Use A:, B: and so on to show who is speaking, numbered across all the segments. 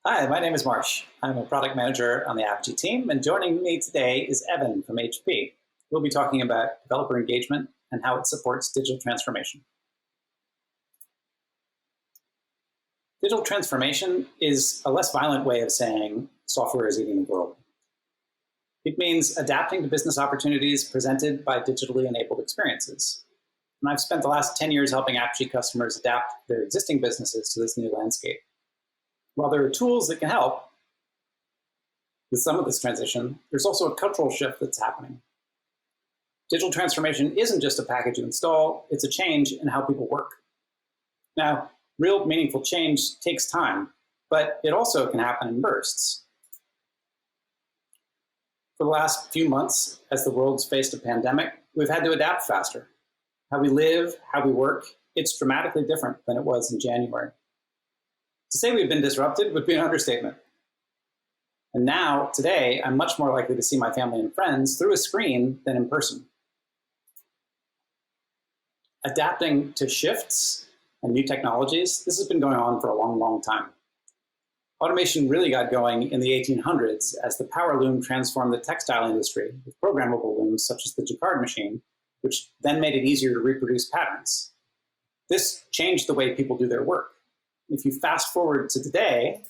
A: Hi, my name is Marsh. I'm a product manager on the Apigee team, and joining me today is Evan from HP. We'll be talking about developer engagement and how it supports digital transformation. Digital transformation is a less violent way of saying software is eating the world. It means adapting to business opportunities presented by digitally enabled experiences. And I've spent the last 10 years helping Apigee customers adapt their existing businesses to this new landscape. While there are tools that can help with some of this transition, there's also a cultural shift that's happening. Digital transformation isn't just a package you install, it's a change in how people work. Now, real meaningful change takes time, but it also can happen in bursts. For the last few months, as the world's faced a pandemic, we've had to adapt faster. How we live, how we work, it's dramatically different than it was in January. To say we've been disrupted would be an understatement. And now, today, I'm much more likely to see my family and friends through a screen than in person. Adapting to shifts and new technologies, this has been going on for a long, long time. Automation really got going in the 1800s as the power loom transformed the textile industry with programmable looms such as the Jacquard machine, which then made it easier to reproduce patterns. This changed the way people do their work. If you fast forward to today,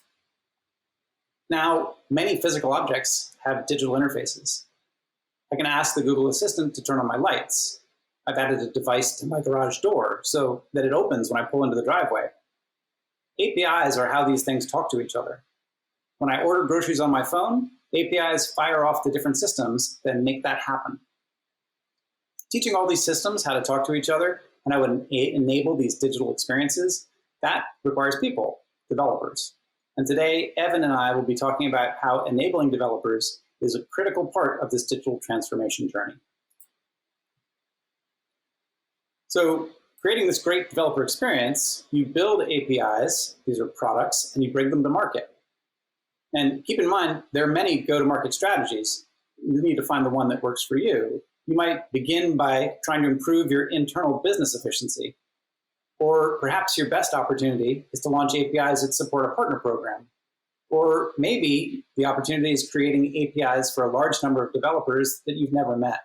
A: now many physical objects have digital interfaces. I can ask the Google Assistant to turn on my lights. I've added a device to my garage door so that it opens when I pull into the driveway. APIs are how these things talk to each other. When I order groceries on my phone, APIs fire off the different systems that make that happen. Teaching all these systems how to talk to each other and how to enable these digital experiences, that requires people, developers. And today, Evan and I will be talking about how enabling developers is a critical part of this digital transformation journey. So, creating this great developer experience, you build APIs, these are products, and you bring them to market. And keep in mind, there are many go-to-market strategies. You need to find the one that works for you. You might begin by trying to improve your internal business efficiency. Or perhaps your best opportunity is to launch APIs that support a partner program. Or maybe the opportunity is creating APIs for a large number of developers that you've never met.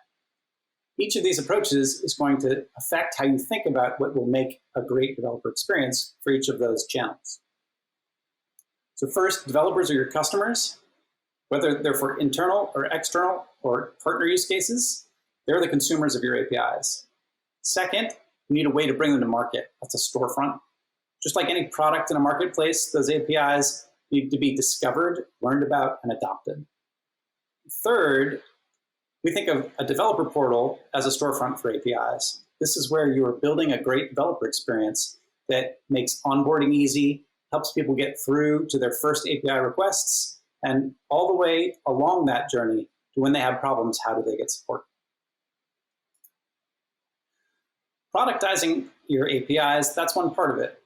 A: Each of these approaches is going to affect how you think about what will make a great developer experience for each of those channels. So first, developers are your customers. Whether they're for internal or external or partner use cases, they're the consumers of your APIs. Second, you need a way to bring them to market. That's a storefront. Just like any product in a marketplace, those APIs need to be discovered, learned about, and adopted. Third, we think of a developer portal as a storefront for APIs. This is where you are building a great developer experience that makes onboarding easy, helps people get through to their first API requests, and all the way along that journey to when they have problems, how do they get support? Productizing your APIs, that's one part of it.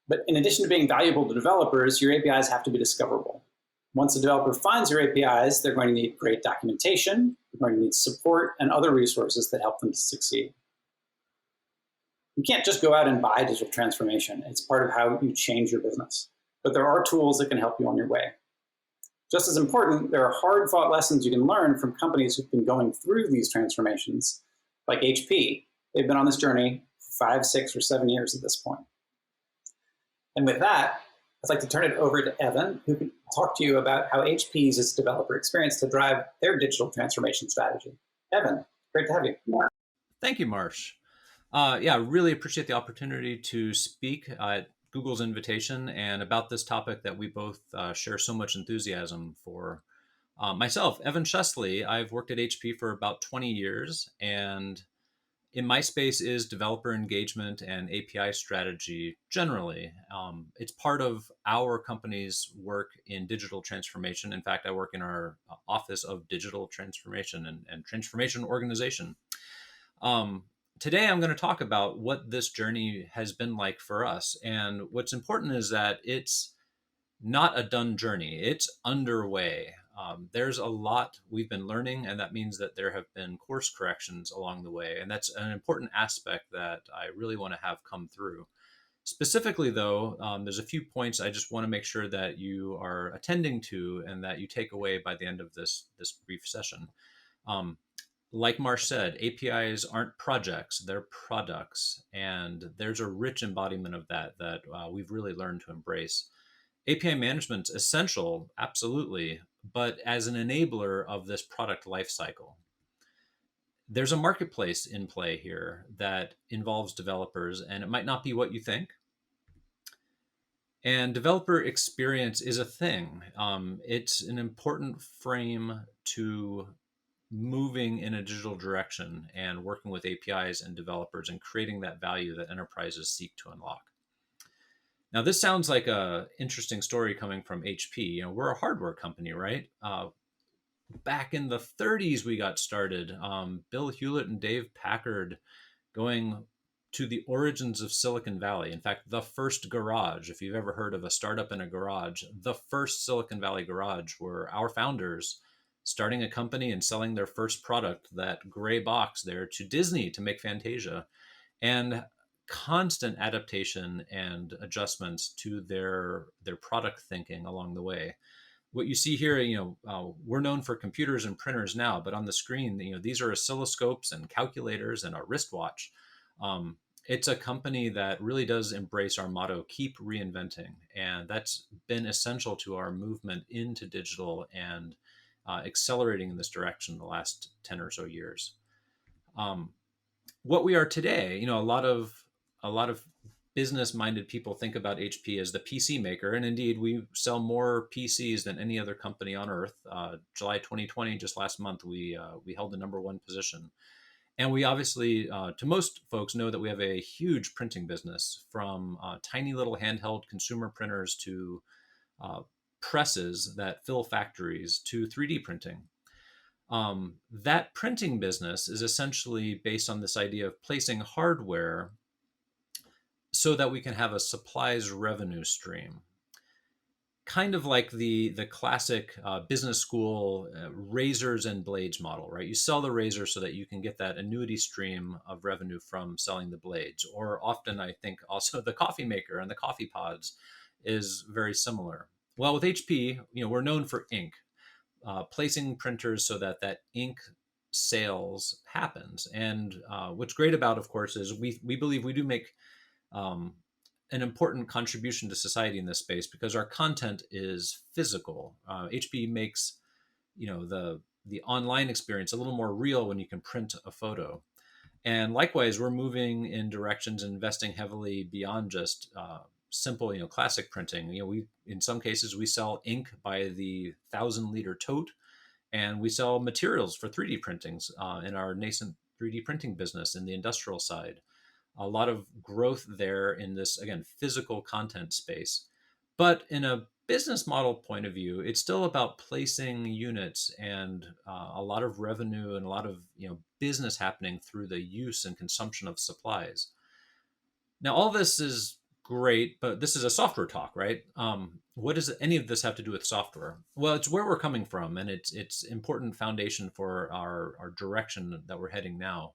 A: But in addition to being valuable to developers, your APIs have to be discoverable. Once a developer finds your APIs, they're going to need great documentation, they're going to need support and other resources that help them to succeed. You can't just go out and buy digital transformation. It's part of how you change your business. But there are tools that can help you on your way. Just as important, there are hard-fought lessons you can learn from companies who've been going through these transformations, like HP. They've been on this journey for 5, 6, or 7 years at this point. And with that, I'd like to turn it over to Evan, who can talk to you about how HP uses developer experience to drive their digital transformation strategy. Evan, great to have you.
B: Thank you, Marsh. Yeah, really appreciate the opportunity to speak at Google's invitation and about this topic that we both share so much enthusiasm for. Myself, Evan Shesley, I've worked at HP for about 20 years, and in my space is developer engagement and API strategy generally. It's part of our company's work in digital transformation. In fact, I work in our Office of Digital Transformation and Transformation Organization. Today, I'm going to talk about what this journey has been like for us. And what's important is that it's not a done journey. It's underway. There's a lot we've been learning, and that means that there have been course corrections along the way. And that's an important aspect that I really want to have come through. Specifically, though, there's a few points I just want to make sure that you are attending to and that you take away by the end of this brief session. Um, like Marsh said, APIs aren't projects; they're products, and there's a rich embodiment of that we've really learned to embrace. API management's essential, absolutely, but as an enabler of this product lifecycle. There's a marketplace in play here that involves developers, and it might not be what you think. And developer experience is a thing. It's an important frame to moving in a digital direction and working with APIs and developers and creating that value that enterprises seek to unlock. Now, this sounds like a interesting story coming from HP. We're a hardware company, right? Back in the 30s, we got started. Bill Hewlett and Dave Packard going to the origins of Silicon Valley. In fact, the first garage, if you've ever heard of a startup in a garage, the first Silicon Valley garage were our founders starting a company and selling their first product, that gray box there, to Disney to make Fantasia. And constant adaptation and adjustments to their product thinking along the way. What you see here, we're known for computers and printers now, but on the screen, these are oscilloscopes and calculators and a wristwatch. It's a company that really does embrace our motto, keep reinventing. And that's been essential to our movement into digital and accelerating in this direction the last 10 or so years. What we are today, a lot of business-minded people think about HP as the PC maker, and indeed, we sell more PCs than any other company on earth. July 2020, just last month, we held the number one position, and we obviously, to most folks, know that we have a huge printing business, from tiny little handheld consumer printers to presses that fill factories to 3D printing. That printing business is essentially based on this idea of placing hardware so that we can have a supplies revenue stream, kind of like the classic business school razors and blades model, right? You sell the razor so that you can get that annuity stream of revenue from selling the blades. Or often, I think also the coffee maker and the coffee pods is very similar. Well, with HP, we're known for ink, placing printers so that ink sales happens. And what's great about, of course, is we believe we do make um, an important contribution to society in this space because our content is physical. HP makes the online experience a little more real when you can print a photo. And likewise, we're moving in directions, investing heavily beyond just simple, classic printing. We in some cases we sell ink by the 1,000-liter tote, and we sell materials for 3D printings in our nascent 3D printing business in the industrial side. A lot of growth there in this, again, physical content space. But in a business model point of view, it's still about placing units and a lot of revenue and a lot of business happening through the use and consumption of supplies. Now, all this is great, but this is a software talk, right? What does any of this have to do with software? Well, it's where we're coming from, and it's important foundation for our direction that we're heading now.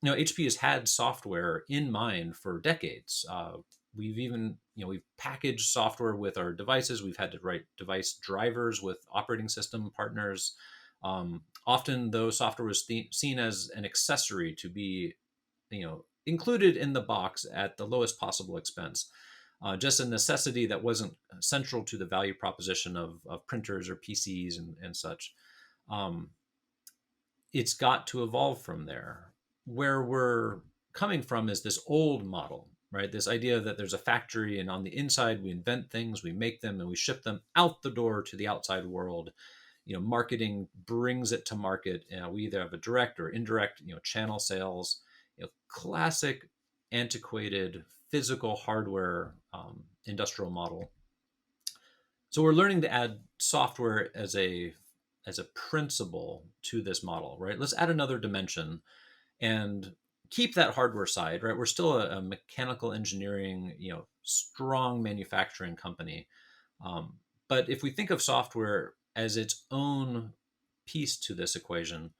B: HP has had software in mind for decades. We've even, we've packaged software with our devices. We've had to write device drivers with operating system partners. Often, though, software was seen as an accessory to be, included in the box at the lowest possible expense. Just a necessity that wasn't central to the value proposition of printers or PCs and such. It's got to evolve from there. Where we're coming from is this old model, right? This idea that there's a factory and on the inside we invent things, we make them, and we ship them out the door to the outside world. Marketing brings it to market. We either have a direct or indirect, channel sales. Classic, antiquated, physical hardware industrial model. So we're learning to add software as a principle to this model, right? Let's add another dimension and keep that hardware side, right? We're still a mechanical engineering, strong manufacturing company. But if we think of software as its own piece to this equation,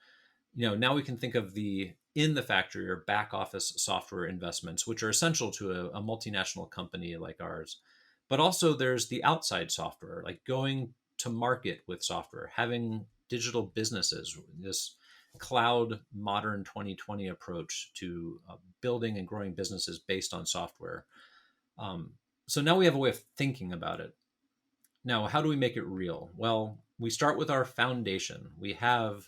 B: Now we can think of the in the factory or back office software investments, which are essential to a multinational company like ours. But also there's the outside software, like going to market with software, having digital businesses, this cloud modern 2020 approach to building and growing businesses based on software. Um, so now we have a way of thinking about it. Now, how do we make it real? Well, we start with our foundation. We have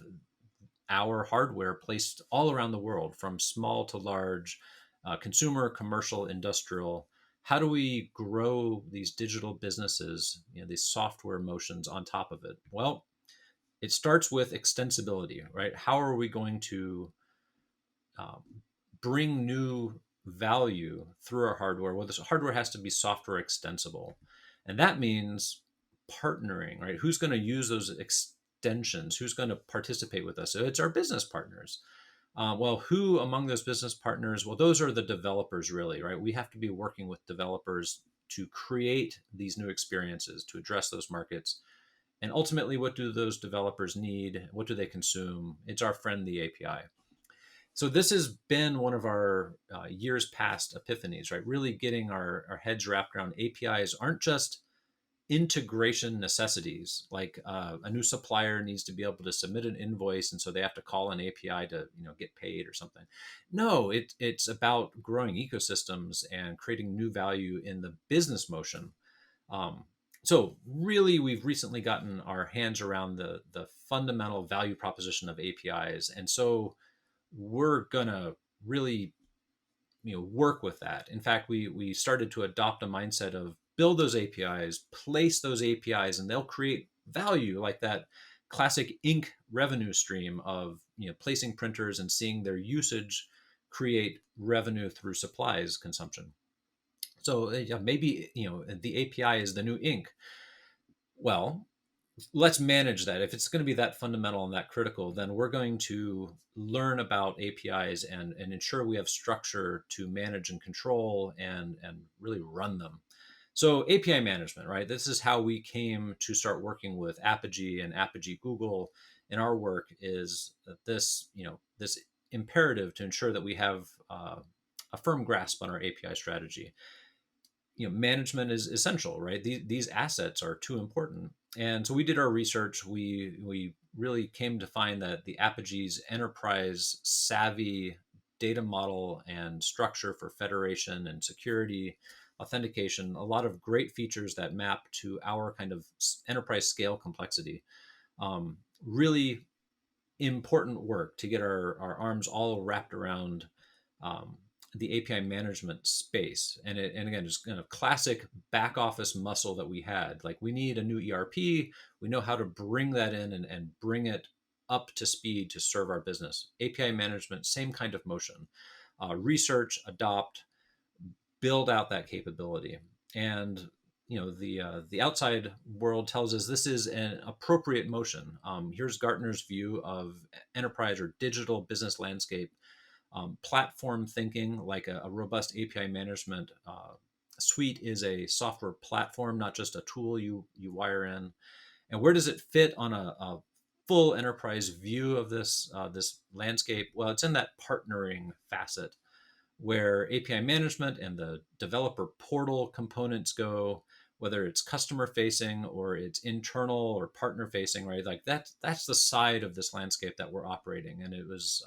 B: our hardware placed all around the world, from small to large, consumer, commercial, industrial. How do we grow these digital businesses, these software motions on top of it? Well, it starts with extensibility, right? How are we going to um, bring new value through our hardware? Well, this hardware has to be software extensible. And that means partnering, right? Who's going to use those extensions? Who's going to participate with us? So it's our business partners. Well, who among those business partners? Well, those are the developers, really, right? We have to be working with developers to create these new experiences, to address those markets. And ultimately, what do those developers need? What do they consume? It's our friend, the API. So this has been one of our years past epiphanies, right? Really getting our heads wrapped around APIs aren't just integration necessities, like a new supplier needs to be able to submit an invoice, and so they have to call an API to get paid or something. No, it's about growing ecosystems and creating new value in the business motion. So really, we've recently gotten our hands around the fundamental value proposition of APIs, and so we're gonna really work with that. In fact, we started to adopt a mindset of build those APIs, place those APIs, and they'll create value, like that classic ink revenue stream of placing printers and seeing their usage create revenue through supplies consumption. So yeah, maybe the API is the new ink. Well, let's manage that. If it's going to be that fundamental and that critical, then we're going to learn about APIs and ensure we have structure to manage and control and really run them. So API management, right? This is how we came to start working with Apigee and Apigee Google. And our work is this imperative to ensure that we have a firm grasp on our API strategy. Management is essential, right? These assets are too important. And so we did our research. We really came to find that the Apigee's enterprise savvy data model and structure for federation and security, authentication, a lot of great features that map to our kind of enterprise scale complexity. Really important work to get our arms all wrapped around the API management space. And again, just kind of classic back office muscle that we had. Like, we need a new ERP. We know how to bring that in and bring it up to speed to serve our business. API management, same kind of motion. Research, adopt, build out that capability. And the outside world tells us this is an appropriate motion. Here's Gartner's view of enterprise or digital business landscape. Platform thinking, like a robust API management suite, is a software platform, not just a tool you wire in. And where does it fit on a full enterprise view of this landscape? Well, it's in that partnering facet, where API management and the developer portal components go, whether it's customer facing or it's internal or partner facing, right? Like that's the side of this landscape that we're operating. And it was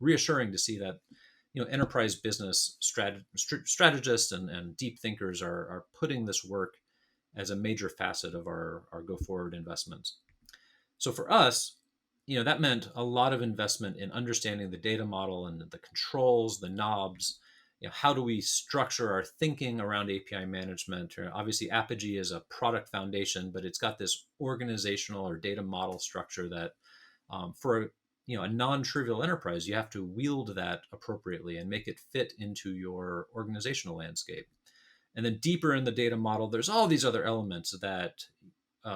B: reassuring to see that enterprise business strategists and deep thinkers are putting this work as a major facet of our go forward investments. So for us, that meant a lot of investment in understanding the data model and the controls, the knobs. How do we structure our thinking around API management? Obviously, Apigee is a product foundation, but it's got this organizational or data model structure that, for a non-trivial enterprise, you have to wield that appropriately and make it fit into your organizational landscape. And then deeper in the data model, there's all these other elements that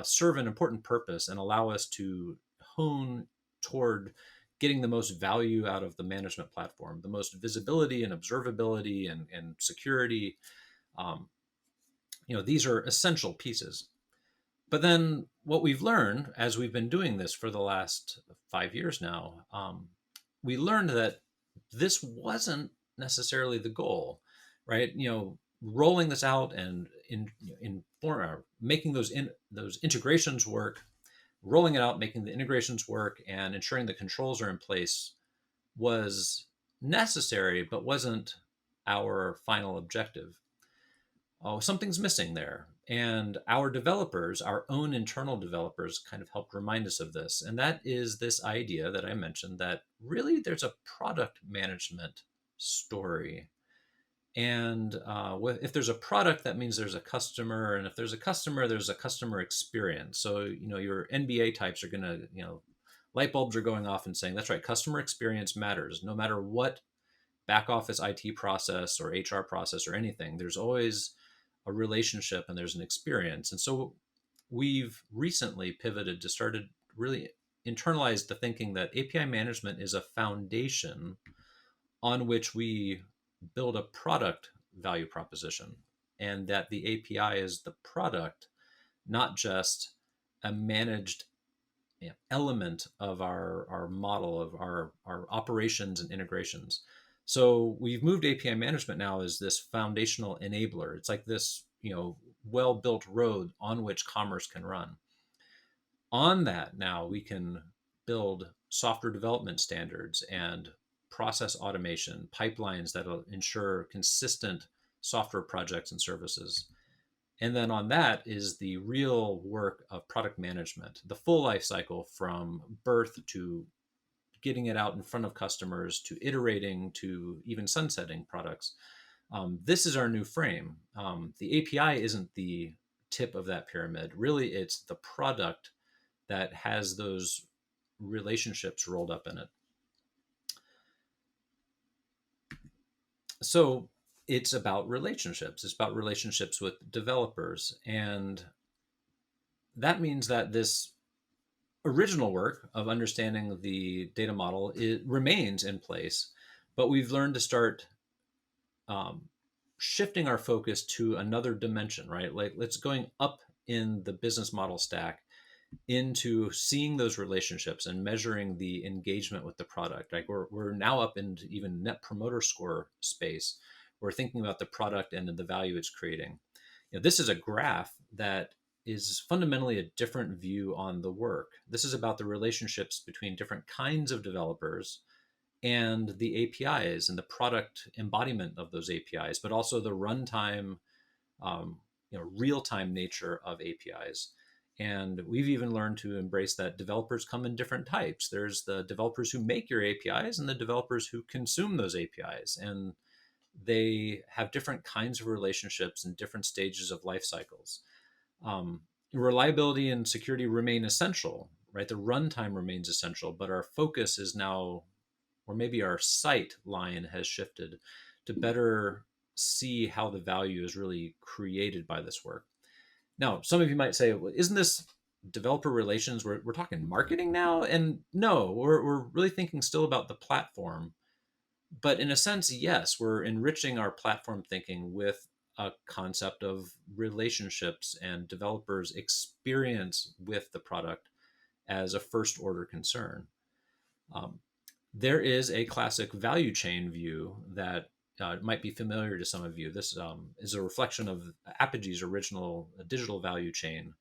B: serve an important purpose and allow us to hone toward getting the most value out of the management platform, the most visibility and observability and security. These are essential pieces. But then what we've learned as we've been doing this for the last 5 years now, we learned that this wasn't necessarily the goal, right? Rolling this out and making those integrations work, rolling it out, making the integrations work, and ensuring the controls are in place was necessary, but wasn't our final objective. Oh, something's missing there. And our developers, our own internal developers, kind of helped remind us of this. And that is this idea that I mentioned that really there's a product management story. And if there's a product, that means there's a customer. And if there's a customer, there's a customer experience. So, your NBA types are going to, light bulbs are going off and saying, that's right, customer experience matters. No matter what back office IT process or HR process or anything, there's always a relationship and there's an experience. And so we've recently pivoted to started really internalize the thinking that API management is a foundation on which we build a product value proposition, and that the API is the product, not just a managed element of our model of our operations and integrations. So we've moved API management now as this foundational enabler. It's like this, well-built road on which commerce can run. On that, now we can build software development standards and process automation, pipelines that'll ensure consistent software projects and services. And then on that is the real work of product management, the full life cycle from birth to getting it out in front of customers to iterating to even sunsetting products. This is our new frame. The API isn't the tip of that pyramid. Really, it's the product that has those relationships rolled up in it. So it's about relationships. It's about relationships with developers. And that means that this original work of understanding the data model, it remains in place, but we've learned to start shifting our focus to another dimension, right? Like let's going up in the business model stack into seeing those relationships and measuring the engagement with the product. Like we're now up into even net promoter score space. We're thinking about the product and the value it's creating. This is a graph that is fundamentally a different view on the work. This is about the relationships between different kinds of developers and the APIs and the product embodiment of those APIs, but also the runtime, real-time nature of APIs. And we've even learned to embrace that developers come in different types. There's the developers who make your APIs and the developers who consume those APIs. And they have different kinds of relationships and different stages of life cycles. Reliability and security remain essential, right? The runtime remains essential, but our focus is now, or maybe our sight line has shifted to better see how the value is really created by this work. Now, some of you might say, well, isn't this developer relations? We're talking marketing now? And no, we're really thinking still about the platform. But in a sense, yes, we're enriching our platform thinking with a concept of relationships and developers' experience with the product as a first order concern. There is a classic value chain view that might be familiar to some of you. This is a reflection of Apigee's original digital value chain,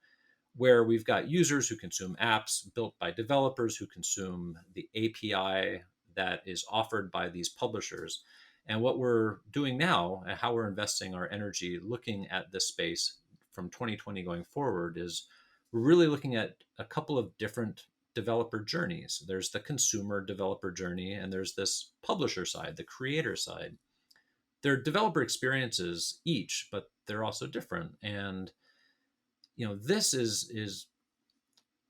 B: where we've got users who consume apps built by developers who consume the API that is offered by these publishers. And what we're doing now and how we're investing our energy looking at this space from 2020 going forward is we're really looking at a couple of different developer journeys. There's the consumer developer journey, and there's this publisher side, the creator side. They're developer experiences each, but they're also different. And this is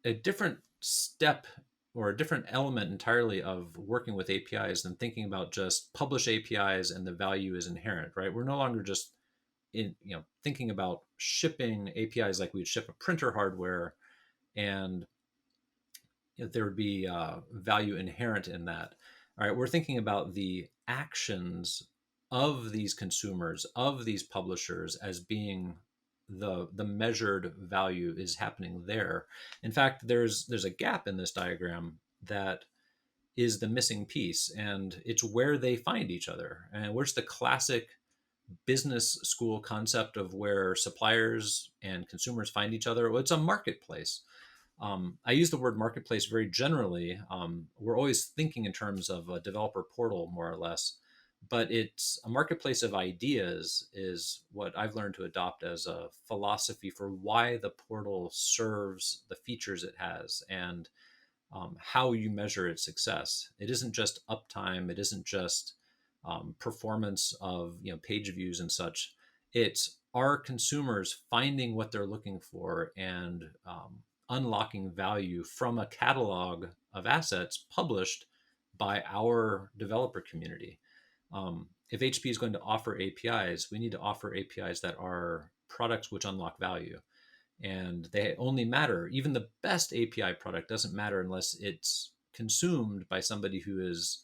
B: a different step or a different element entirely of working with APIs than thinking about just publish APIs and the value is inherent, right? We're no longer just thinking about shipping APIs like we'd ship a printer hardware, and there would be value inherent in that. All right, we're thinking about the actions of these consumers, of these publishers, as being the measured value is happening there. In fact, there's a gap in this diagram that is the missing piece, and it's where they find each other. And where's the classic business school concept of where suppliers and consumers find each other? Well, it's a marketplace. I use the word marketplace very generally. We're always thinking in terms of a developer portal, more or less, but it's a marketplace of ideas is what I've learned to adopt as a philosophy for why the portal serves the features it has, and how you measure its success. It isn't just uptime. It isn't just performance of page views and such. It's our consumers finding what they're looking for and unlocking value from a catalog of assets published by our developer community. If HP is going to offer APIs, we need to offer APIs that are products which unlock value. And they only matter. Even the best API product doesn't matter unless it's consumed by somebody who is,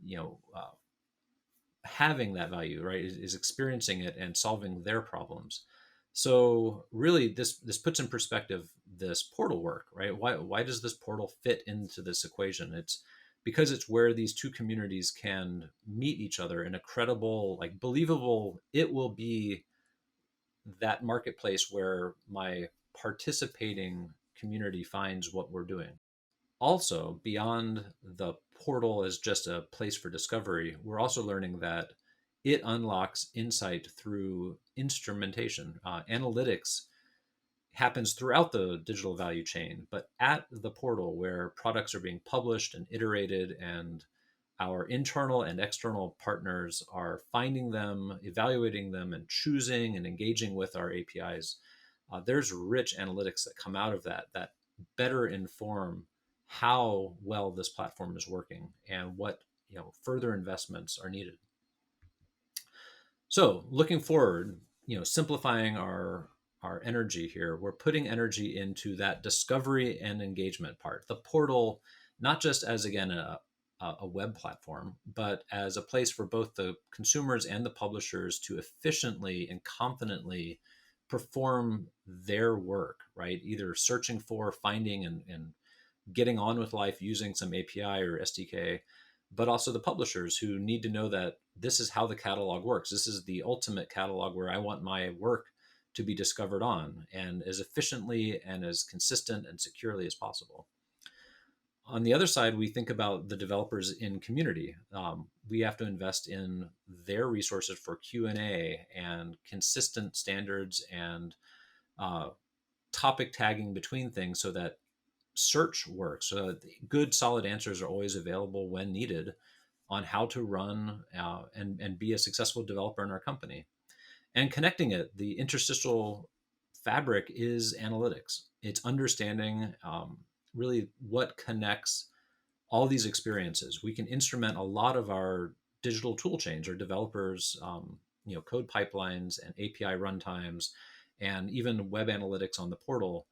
B: you know, having that value, right? Is experiencing it and solving their problems. So really, this puts in perspective this portal work, right? Why does this portal fit into this equation? It's because it's where these two communities can meet each other in a credible, like believable. It will be that marketplace where my participating community finds what we're doing. Also, beyond the portal as just a place for discovery, we're also learning that it unlocks insight through instrumentation. Analytics happens throughout the digital value chain, but at the portal where products are being published and iterated, and our internal and external partners are finding them, evaluating them, and choosing and engaging with our APIs, there's rich analytics that come out of that better inform how well this platform is working and what further investments are needed. So looking forward, simplifying our energy here, we're putting energy into that discovery and engagement part. The portal, not just as, again, a web platform, but as a place for both the consumers and the publishers to efficiently and confidently perform their work, right? Either searching for, finding, and getting on with life using some API or SDK, but also the publishers who need to know that this is how the catalog works. This is the ultimate catalog where I want my work to be discovered on, and as efficiently and as consistent and securely as possible. On the other side, we think about the developers in community. We have to invest in their resources for Q&A and consistent standards and topic tagging between things so that search works. So good, solid answers are always available when needed on how to run and be a successful developer in our company. And connecting it, the interstitial fabric is analytics. It's understanding really what connects all these experiences. We can instrument a lot of our digital tool chains, or developers, code pipelines and API runtimes, and even web analytics on the portal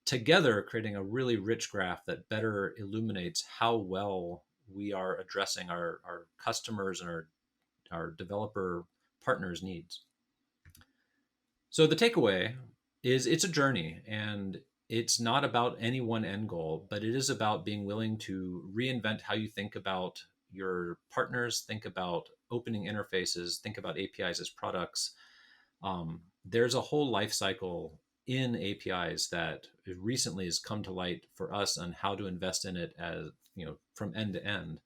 B: together, creating a really rich graph that better illuminates how well we are addressing our customers and our developer partners' needs. So the takeaway is it's a journey, and it's not about any one end goal, but it is about being willing to reinvent how you think about your partners, think about opening interfaces, think about APIs as products. There's a whole life cycle in APIs that recently has come to light for us on how to invest in it as from end to end.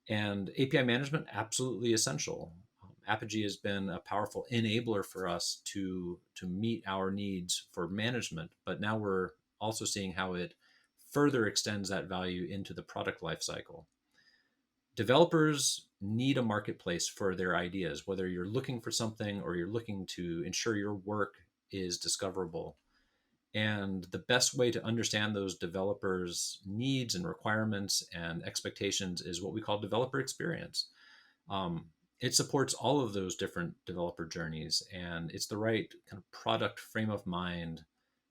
B: And API management, absolutely essential. Apigee has been a powerful enabler for us to meet our needs for management, but now we're also seeing how it further extends that value into the product lifecycle. Developers need a marketplace for their ideas, whether you're looking for something or you're looking to ensure your work is discoverable. And the best way to understand those developers' needs and requirements and expectations is what we call developer experience. It supports all of those different developer journeys, and it's the right kind of product frame of mind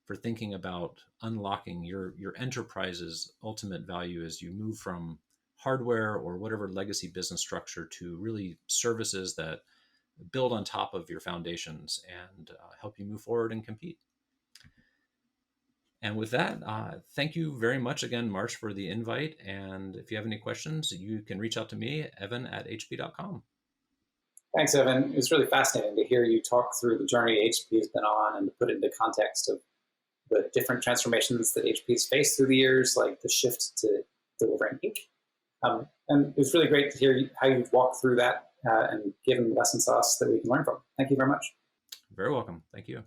B: for thinking about unlocking your enterprise's ultimate value as you move from hardware or whatever legacy business structure to really services that build on top of your foundations and help you move forward and compete. And with that, thank you very much again, Marsh, for the invite. And if you have any questions, you can reach out to me, evan@hp.com.
A: Thanks, Evan. It was really fascinating to hear you talk through the journey HP has been on and to put it into context of the different transformations that HP has faced through the years, like the shift to delivering ink. And it was really great to hear how you've walked through that and given lessons to us that we can learn from. Thank you very much.
B: Very welcome. Thank you.